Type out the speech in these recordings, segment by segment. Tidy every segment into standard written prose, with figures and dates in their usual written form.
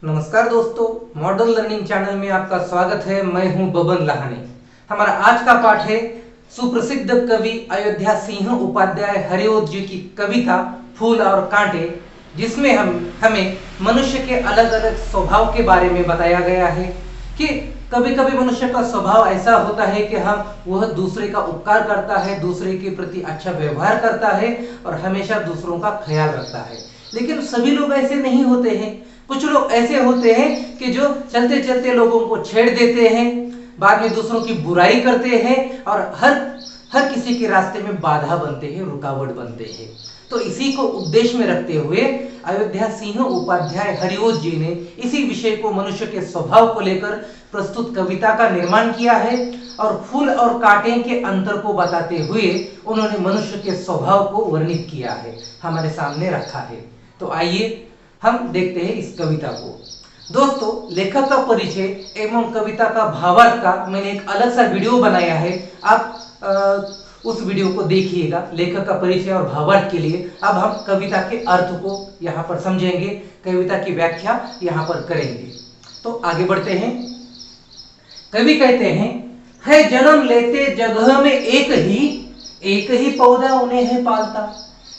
नमस्कार दोस्तों, modern learning channel में आपका स्वागत है। मैं हूं बबन लाहनी। हमारा आज का पाठ है सुप्रसिद्ध कवि अयोध्या सिंह उपाध्याय हरिओद जी की कविता फूल और कांटे, जिसमें हमें मनुष्य के अलग अलग स्वभाव के बारे में बताया गया है कि कभी कभी मनुष्य का स्वभाव ऐसा होता है कि वह दूसरे का उपकार करता है, दूसरे के प्रति अच्छा व्यवहार करता है और हमेशा दूसरों का ख्याल रखता है। लेकिन सभी लोग ऐसे नहीं होते हैं। कुछ लोग ऐसे होते हैं कि जो चलते चलते लोगों को छेड़ देते हैं, बाद में दूसरों की बुराई करते हैं और हर किसी के रास्ते में बाधा बनते हैं, रुकावट बनते हैं। तो इसी को उद्देश्य में रखते हुए अयोध्या सिंह उपाध्याय हरिओद जी ने इसी विषय को, मनुष्य के स्वभाव को लेकर प्रस्तुत कविता का निर्माण किया है और फूल और कांटे के अंतर को बताते हुए उन्होंने मनुष्य के स्वभाव को वर्णित किया है, हमारे सामने रखा है। तो आइए हम देखते हैं इस कविता को। दोस्तों, लेखक का परिचय एवं कविता का भावार्थ का मैंने एक अलग सा वीडियो बनाया है, आप उस वीडियो को देखिएगा लेखक का परिचय और भावार्थ के लिए। अब हम कविता के अर्थ को यहाँ पर समझेंगे, कविता की व्याख्या यहाँ पर करेंगे। तो आगे बढ़ते हैं। कवि कहते हैं, है जन्म लेते जगह में एक ही पौधा उन्हें है पालता।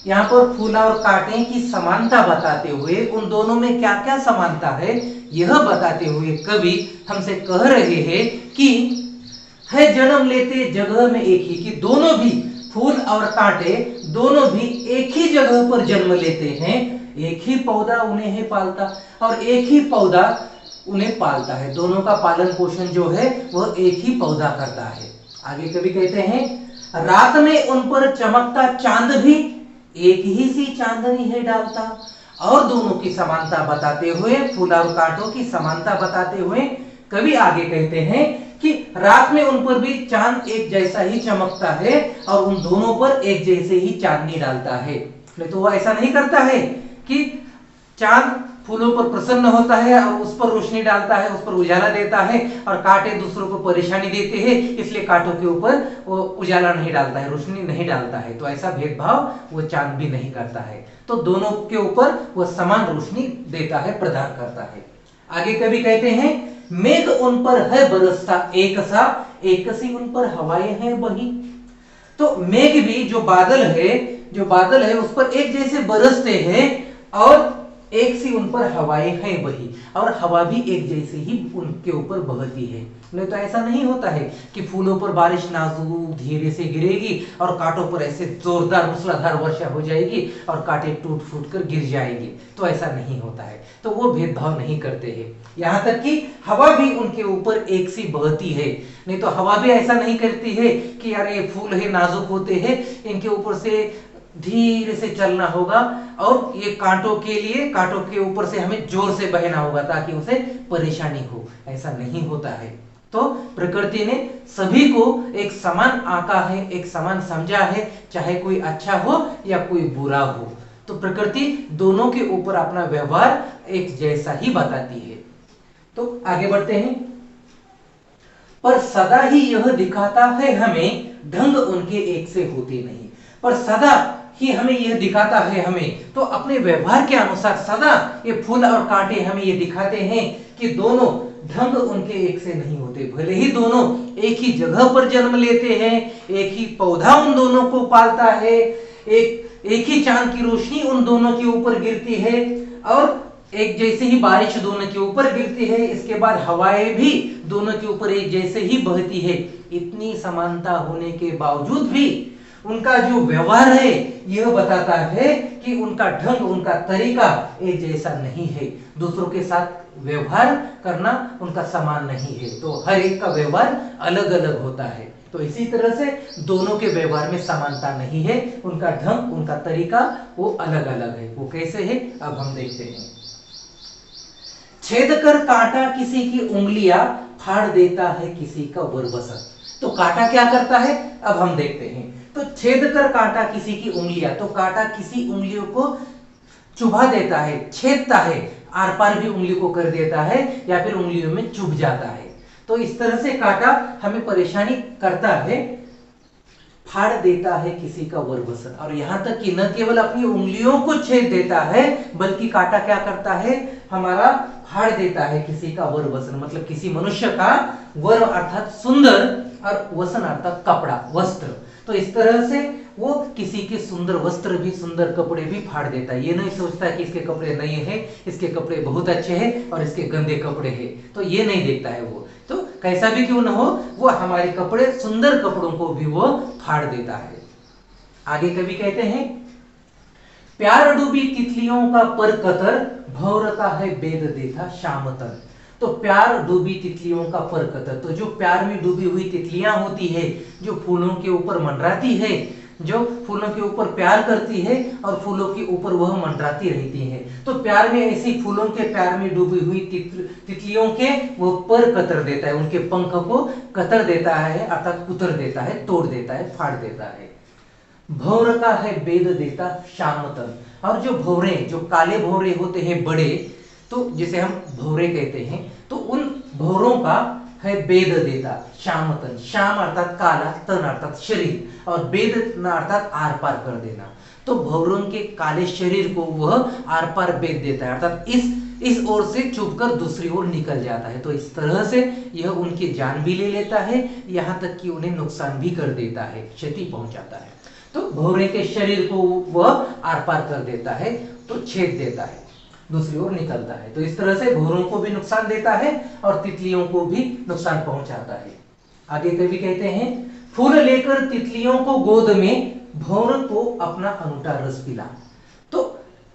यहाँ पर फूल और कांटे की समानता बताते हुए उन दोनों में क्या क्या समानता है यह बताते हुए कवि हमसे कह रहे हैं कि है जन्म लेते जगह में एक ही, कि दोनों भी फूल और कांटे दोनों भी एक ही जगह पर जन्म लेते हैं, एक ही पौधा उन्हें है पालता और एक ही पौधा उन्हें पालता है। दोनों का पालन पोषण जो है वह एक ही पौधा करता है। आगे कवि कहते हैं, रात में उन पर चमकता चांद भी एक ही सी चांदनी है डालता। और दोनों की समानता बताते हुए, फूल और कांटों की समानता बताते हुए कवि आगे कहते हैं कि रात में उन पर भी चांद एक जैसा ही चमकता है और उन दोनों पर एक जैसे ही चांदनी डालता है। तो वह ऐसा नहीं करता है कि चांद फूलों पर प्रसन्न होता है और उस पर रोशनी डालता है, उस पर उजाला देता है, और कांटे दूसरों को परेशानी देते हैं, इसलिए कांटों के ऊपर वो उजाला नहीं डालता है, रोशनी नहीं डालता है। तो ऐसा भेदभाव वो चांद भी नहीं करता है। तो दोनों के ऊपर वो समान रोशनी देता है, प्रदान करता है। आगे कवि कहते हैं, मेघ उन पर है बरसता एक सा, एक सी उन पर हवाएं हैं बही। तो मेघ भी जो बादल है उस पर एक जैसे बरसते हैं और एक सी उन पर हवाएं हैं बही, और हवा भी एक जैसे ही उनके ऊपर बहती है। नहीं तो ऐसा नहीं होता है कि फूलों पर बारिश नाजुक धीरे से गिरेगी और कांटों पर ऐसे जोरदार मूसलाधार वर्षा हो जाएगी और कांटे टूट फूट कर गिर जाएंगे। तो ऐसा नहीं होता है। तो वो भेदभाव नहीं करते हैं। यहाँ तक कि हवा भी उनके ऊपर एक सी बहती है। नहीं तो हवा भी ऐसा नहीं करती है कि यार ये फूल है, नाजुक होते हैं, इनके ऊपर से धीरे से चलना होगा और ये कांटों के ऊपर से हमें जोर से बहना होगा ताकि उसे परेशानी हो। ऐसा नहीं होता है। तो प्रकृति ने सभी को एक समान आंका है, एक समान समझा है, चाहे कोई अच्छा हो या कोई बुरा हो। तो प्रकृति दोनों के ऊपर अपना व्यवहार एक जैसा ही बताती है। तो आगे बढ़ते हैं। पर सदा ही यह दिखाता है हमें, ढंग उनके एक से होते नहीं। पर सदा ही हमें यह दिखाता है हमें, तो अपने व्यवहार के अनुसार सदा ये फूल और कांटे हमें ये दिखाते हैं कि दोनों ढंग उनके एक से नहीं होते। भले ही दोनों एक ही जगह पर जन्म लेते हैं, एक ही पौधा उन दोनों को पालता है, एक ही चांद की रोशनी उन दोनों के ऊपर गिरती है और एक जैसे ही बारिश दोनों के ऊपर गिरती है, इसके बाद हवाएं भी दोनों के ऊपर एक जैसे ही बहती है। इतनी समानता होने के बावजूद भी उनका जो व्यवहार है यह बताता है कि उनका ढंग, उनका तरीका एक जैसा नहीं है। दूसरों के साथ व्यवहार करना उनका समान नहीं है। तो हर एक का व्यवहार अलग अलग होता है। तो इसी तरह से दोनों के व्यवहार में समानता नहीं है। उनका ढंग, उनका तरीका वो अलग अलग है। वो कैसे है अब हम देखते हैं। छेद कर कांटा किसी की उंगलियां, फाड़ देता है किसी का बरबसत। तो कांटा क्या करता है अब हम देखते हैं। तो छेद कर कांटा किसी की उंगलियां, तो कांटा किसी उंगलियों को चुभा देता है, छेदता है, आर पार भी उंगली को कर देता है या फिर उंगलियों में चुभ जाता है। तो इस तरह से कांटा हमें परेशानी करता है। फाड़ देता है किसी का बरबसत, और यहाँ तक कि न केवल अपनी उंगलियों को छेद देता है बल्कि कांटा क्या करता है, हमारा फाड़ देता है किसी का वर वसन, मतलब किसी मनुष्य का वर अर्थात सुंदर और वसन अर्थात कपड़ा वस्त्र। तो इस तरह से वो किसी के सुंदर वस्त्र भी सुंदर कपड़े भी फाड़ देता है। ये नहीं सोचता कि इसके कपड़े नए हैं, इसके कपड़े बहुत अच्छे हैं और इसके गंदे कपड़े हैं, तो ये नहीं देखता है वो। तो कैसा भी क्यों ना हो, वो हमारे कपड़े सुंदर कपड़ों को भी वो फाड़ देता है। आगे कवि कहते हैं, प्यार डूबी तितलियों का पर कतर, भौरता है बेद देखा शाम तन। तो प्यार डूबी तितलियों का पर कतर, तो जो प्यार में डूबी हुई तितलियां होती है, जो फूलों के ऊपर मंडराती है, जो फूलों के ऊपर प्यार करती है और फूलों के ऊपर वह मंडराती रहती है, तो प्यार में ऐसी फूलों के प्यार में डूबी हुई तितलियों के वो पर कतर देता है, उनके पंख को कतर देता है अर्थात कुतर देता है, तोड़ देता है, फाड़ देता है। भौर का है बेद देता शाम तन, और जो भौरे, जो काले भौरे होते हैं बड़े, तो जिसे हम भौरे कहते हैं, तो उन भौरों का है बेद देता शाम तन। शाम अर्थात काला, तन अर्थात शरीर, और बेद अर्थात आर पार कर देना। तो भौरों के काले शरीर को वह आर पार बेद देता है, अर्थात इस ओर से चुभकर दूसरी ओर निकल जाता है। तो इस तरह से यह उनकी जान भी ले लेता है, यहाँ तक कि उन्हें नुकसान भी कर देता है, क्षति पहुंचाता है। तो भौरे के शरीर को वह आर पार कर देता है, तो छेद देता है, दूसरी ओर निकलता है। तो इस तरह से भौरों को भी नुकसान देता है और तितलियों को भी नुकसान पहुंचाता है। आगे कवि कहते हैं, फूल लेकर तितलियों को गोद में, भौर को अपना अनूठा रस पिला। तो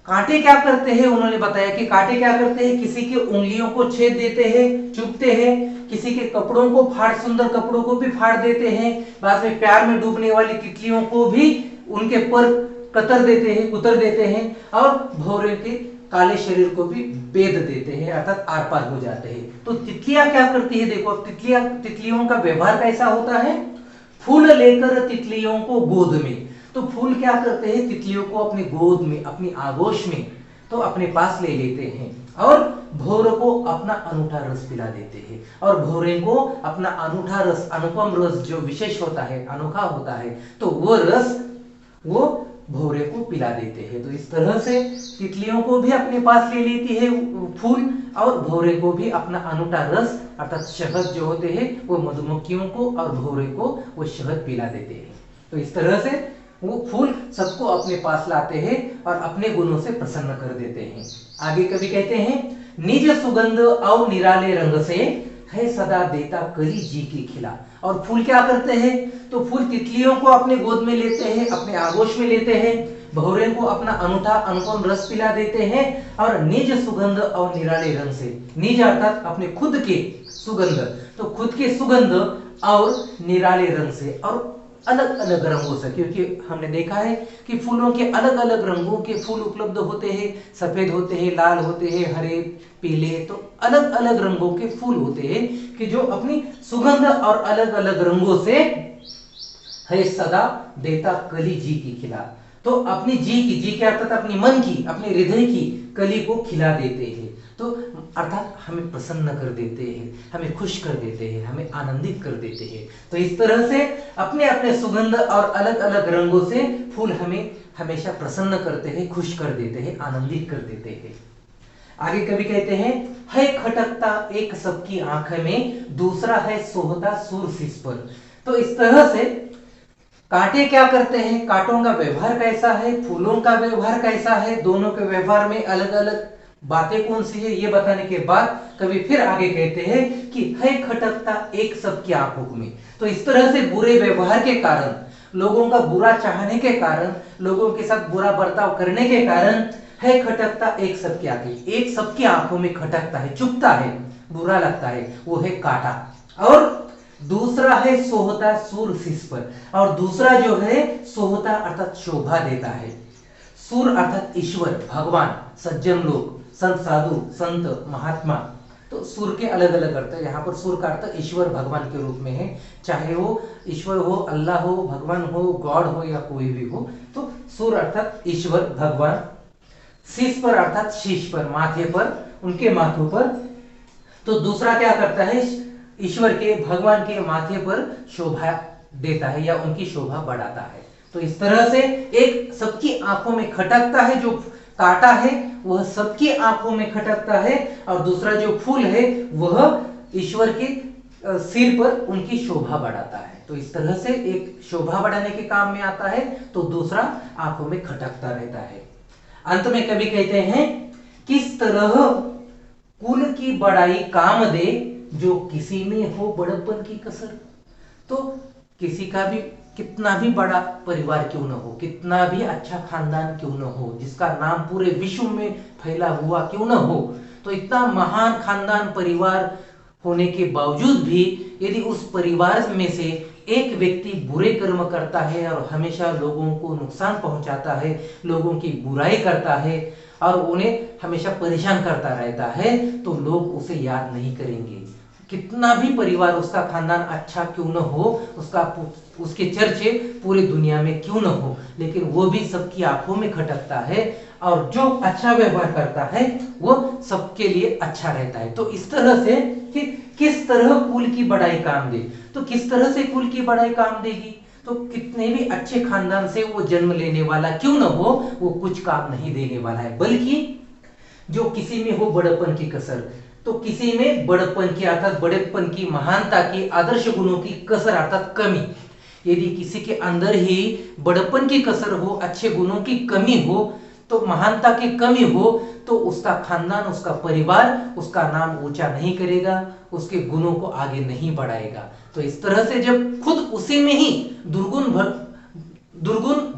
कांटे क्या करते हैं, उन्होंने बताया कि कांटे क्या करते हैं, किसी की उंगलियों को छेद देते हैं, चुभते हैं, किसी के कपड़ों को फाड़, सुंदर कपड़ों को भी फाड़ देते हैं, बाद में प्यार में डूबने वाली तितलियों को भी उनके पर कतर देते हैं, कुतर देते हैं, और भौरे के काले शरीर को भी बेद देते हैं अर्थात आर पार हो जाते हैं। तो तितलियां क्या करती है, देखो तितलियों का व्यवहार कैसा होता है, फूल लेकर तितलियों को गोद में। तो फूल क्या करते हैं, तितलियों को अपनी गोद में, अपनी आगोश में, तो अपने पास ले लेते हैं और भौर को अपना अनूठा रस पिला देते हैं, और भौरे को अपना अनूठा रस, अनुपम रस जो विशेष होता है, अनोखा होता है, तो वो रस वो भौरे को पिला देते हैं। तो इस तरह से तितलियों को भी अपने पास ले लेती है फूल, और भौरे को भी अपना अनूठा रस अर्थात शहद जो होते हैं वो मधुमक्खियों को और भौरे को वो शहद पिला देते हैं। तो इस तरह से वो फूल सबको अपने पास लाते हैं और अपने गुणों से प्रसन्न कर देते हैं। आगे कवि कहते हैं, निज सुगंध और निराले रंग से, है सदा देता कली जी की खिला। और फूल क्या करते हैं, तो फूल तितलियों को अपने गोद में लेते हैं, अपने आगोश में लेते हैं, भौरे को अपना अनूठा अनुपम रस पिला देते हैं, और निज सुगंध और निराले रंग से, निज अर्थात अपने खुद के सुगंध, तो खुद के सुगंध और निराले रंग से, और अलग अलग रंगों से, क्योंकि हमने देखा है कि फूलों के अलग अलग रंगों के फूल उपलब्ध होते हैं, सफेद होते हैं, लाल होते हैं, हरे, पीले, तो अलग अलग रंगों के फूल होते हैं कि जो अपनी सुगंध और अलग अलग रंगों से है सदा देता कली जी की खिला। तो अपनी जी के अर्थात अपनी मन की, अपने हृदय की कली को खिला देते हैं, तो अर्थात हमें प्रसन्न कर देते हैं, हमें खुश कर देते हैं, हमें आनंदित कर देते हैं। तो इस तरह से अपने अपने सुगंध और अलग अलग रंगों से फूल हमें हमेशा प्रसन्न करते हैं, खुश कर देते हैं, आनंदित कर देते हैं। आगे कवि कहते हैं, है खटकता एक सबकी आंख में, दूसरा है सोहता सूर शीश पर। तो इस तरह से कांटे क्या करते हैं, कांटों का व्यवहार कैसा है, फूलों का व्यवहार कैसा है, दोनों के व्यवहार में अलग अलग बातें कौन सी है, ये बताने के बाद कवि फिर आगे कहते हैं कि है खटकता एक सबकी आंखों में। तो इस तरह से बुरे व्यवहार के कारण, लोगों का बुरा चाहने के कारण, लोगों के साथ बुरा बर्ताव करने के कारण है खटकता एक सबकी आंखें, एक सबकी आंखों में खटकता है, चुभता है, बुरा लगता है, वो है कांटा। और दूसरा है सोहता सूर शीश पर, और दूसरा जो है सोहता अर्थात शोभा देता है, सूर अर्थात ईश्वर, भगवान, सज्जन लोग, संत साधु, संत महात्मा। तो सूर के अलग अलग अर्थ है, यहाँ पर सूर का अर्थ ईश्वर, भगवान के रूप में है, चाहे वो ईश्वर हो, अल्लाह हो, भगवान हो, गॉड हो या कोई भी हो। तो सूर अर्थात ईश्वर, भगवान, शीश पर अर्थात शीश पर, माथे पर, उनके माथों पर। तो दूसरा क्या करता है, ईश्वर के, भगवान के माथे पर शोभा देता है या उनकी शोभा बढ़ाता है। तो इस तरह से एक सबकी आंखों में खटकता है जो कांटा है, वह सबकी आंखों में खटकता है, और दूसरा जो फूल है वह ईश्वर के सिर पर उनकी शोभा बढ़ाता है। तो इस तरह से एक शोभा बढ़ाने के काम में आता है, तो दूसरा आंखों में खटकता रहता है। अंत में कवि कहते हैं, किस तरह कुल की बड़ाई काम दे, जो किसी में हो बड़प्पन की कसर। तो किसी का भी कितना भी बड़ा परिवार क्यों न हो, कितना भी अच्छा खानदान क्यों न हो, जिसका नाम पूरे विश्व में फैला हुआ क्यों न हो, तो इतना महान खानदान परिवार होने के बावजूद भी यदि उस परिवार में से एक व्यक्ति बुरे कर्म करता है और हमेशा लोगों को नुकसान पहुंचाता है, लोगों की बुराई करता है और उन्हें हमेशा परेशान करता रहता है, तो लोग उसे याद नहीं करेंगे। कितना भी परिवार, उसका खानदान अच्छा क्यों न हो, उसके चर्चे पूरी दुनिया में क्यों न हो, लेकिन वो भी सबकी आंखों में खटकता है, और जो अच्छा व्यवहार करता है वो सबके लिए अच्छा रहता है। तो इस तरह से कि किस तरह कुल की बड़ाई काम दे, तो किस तरह से कुल की बड़ाई काम देगी, तो कितने भी अच्छे खानदान से वो जन्म लेने वाला क्यों न हो, वो कुछ काम नहीं देने वाला है, बल्कि जो किसी में हो बड़प्पन की कसर, तो किसी में बड़प्पन की अर्थात बड़ेपन की, महानता की, आदर्श गुणों की कसर अर्थात कमी, यदि किसी के अंदर ही बड़प्पन की कसर हो, अच्छे गुणों की कमी हो, तो महानता की कमी हो, तो उसका खानदान, उसका परिवार उसका नाम ऊंचा नहीं करेगा, उसके गुणों को आगे नहीं बढ़ाएगा। तो इस तरह से जब खुद उसी में ही दुर्गुण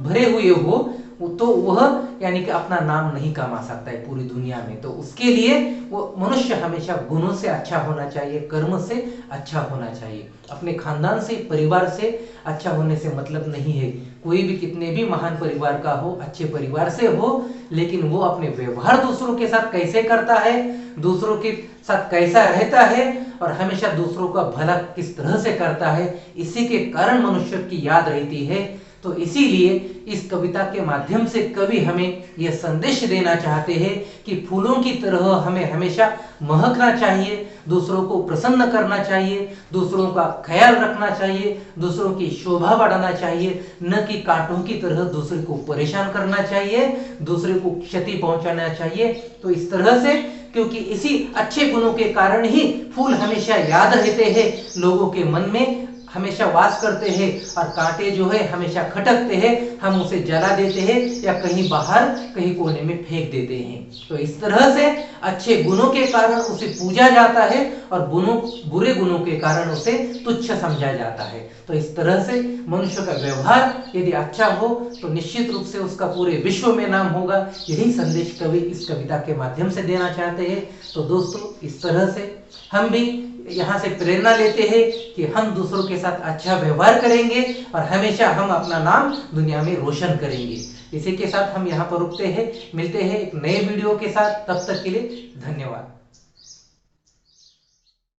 भरे हुए हो, तो वह यानी कि अपना नाम नहीं कमा सकता है पूरी दुनिया में। तो उसके लिए वो मनुष्य हमेशा गुणों से अच्छा होना चाहिए, कर्म से अच्छा होना चाहिए। अपने खानदान से, परिवार से अच्छा होने से मतलब नहीं है, कोई भी कितने भी महान परिवार का हो, अच्छे परिवार से हो, लेकिन वो अपने व्यवहार दूसरों के साथ कैसे करता है, दूसरों के साथ कैसा रहता है और हमेशा दूसरों का भला किस तरह से करता है, इसी के कारण मनुष्य की याद रहती है। तो इसीलिए इस कविता के माध्यम से कवि हमें यह संदेश देना चाहते हैं कि फूलों की तरह हमें हमेशा महकना चाहिए, दूसरों को प्रसन्न करना चाहिए, दूसरों का ख्याल रखना चाहिए, दूसरों की शोभा बढ़ाना चाहिए, न कि कांटों की तरह दूसरे को परेशान करना चाहिए, दूसरे को क्षति पहुंचाना चाहिए। तो इस तरह से, क्योंकि इसी अच्छे गुणों के कारण ही फूल हमेशा याद रहते हैं, लोगों के मन में हमेशा वास करते हैं, और कांटे जो है हमेशा खटकते हैं, हम उसे जला देते हैं या कहीं बाहर कहीं कोने में फेंक देते हैं। तो इस तरह से अच्छे गुणों के कारण उसे पूजा जाता है और बुरे गुणों के कारण उसे तुच्छ समझा जाता है। तो इस तरह से मनुष्य का व्यवहार यदि अच्छा हो तो निश्चित रूप से उसका पूरे विश्व में नाम होगा। यही संदेश कवि इस कविता के माध्यम से देना चाहते हैं। तो दोस्तों, इस तरह से हम भी यहाँ से प्रेरणा लेते हैं कि हम दूसरों के साथ अच्छा व्यवहार करेंगे और हमेशा हम अपना नाम दुनिया में रोशन करेंगे। इसी के साथ हम यहाँ पर रुकते हैं, मिलते हैं एक नए वीडियो के साथ। तब तक के लिए धन्यवाद।